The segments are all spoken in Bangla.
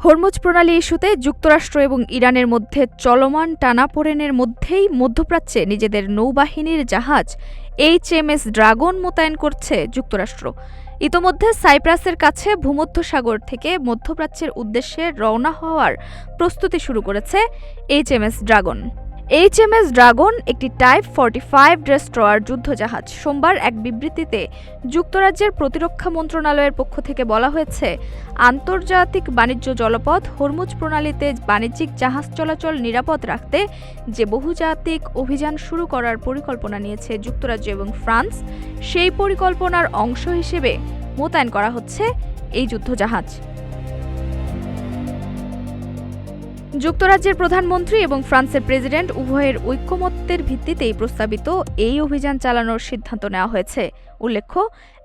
হরমুজ প্রণালী ইস্যুতে যুক্তরাষ্ট্র এবং ইরানের মধ্যে চলমান টানাপোড়েনের মধ্যেই মধ্যপ্রাচ্যে নিজেদের নৌবাহিনীর জাহাজ HMS ড্রাগন মোতায়েন করছে যুক্তরাষ্ট্র। ইতোমধ্যে সাইপ্রাসের কাছে ভূমধ্যসাগর থেকে মধ্যপ্রাচ্যের উদ্দেশ্যে রওনা হওয়ার প্রস্তুতি শুরু করেছে HMS ড্রাগন। HMS ড্রাগন একটি টাইপ 45 ডেস্ট্রয়ার যুদ্ধজাহাজ। সোমবার এক বিবৃতিতে যুক্তরাজ্যের প্রতিরক্ষা মন্ত্রণালয়ের পক্ষ থেকে বলা হয়েছে, আন্তর্জাতিক বাণিজ্য জলপথ হরমুজ প্রণালীতে বাণিজ্যিক জাহাজ চলাচল নিরাপদ রাখতে যে বহুজাতিক অভিযান শুরু করার পরিকল্পনা নিয়েছে যুক্তরাজ্য এবং ফ্রান্স, সেই পরিকল্পনার অংশ হিসেবে মোতায়েন করা হচ্ছে এই যুদ্ধজাহাজ। যুক্তরাজ্যের প্রধানমন্ত্রী এবং ফ্রান্সের প্রেসিডেন্ট উভয়ের ঐকমত্যের ভিত্তিতেই প্রস্তাবিত এই অভিযান চালানোর সিদ্ধান্ত নেওয়া হয়েছে। উল্লেখ্য,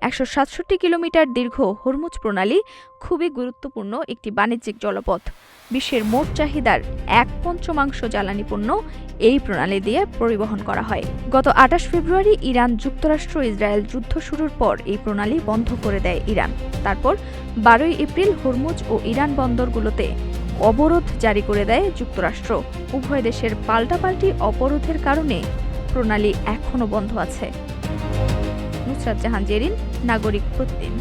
১৬৭ কিলোমিটার দীর্ঘ হরমুজ প্রণালী খুবই গুরুত্বপূর্ণ একটি বাণিজ্যিক জলপথ। বিশ্বের মোট চাহিদার ১/৫ জ্বালানি পণ্য এই প্রণালী দিয়ে পরিবহন করা হয়। গত ২৮ ফেব্রুয়ারি ইরান যুক্তরাষ্ট্র ইসরায়েল যুদ্ধ শুরুর পর এই প্রণালী বন্ধ করে দেয় ইরান। তারপর ১২ এপ্রিল হরমুজ ও ইরান বন্দরগুলোতে অবরোধ জারি করে দেয় যুক্তরাষ্ট্র। উভয় দেশের পাল্টাপাল্টি অবরোধের কারণে প্রণালী এখনও বন্ধ আছে। নুসরাত জাহান জেরিন, নাগরিক প্রতিদিন।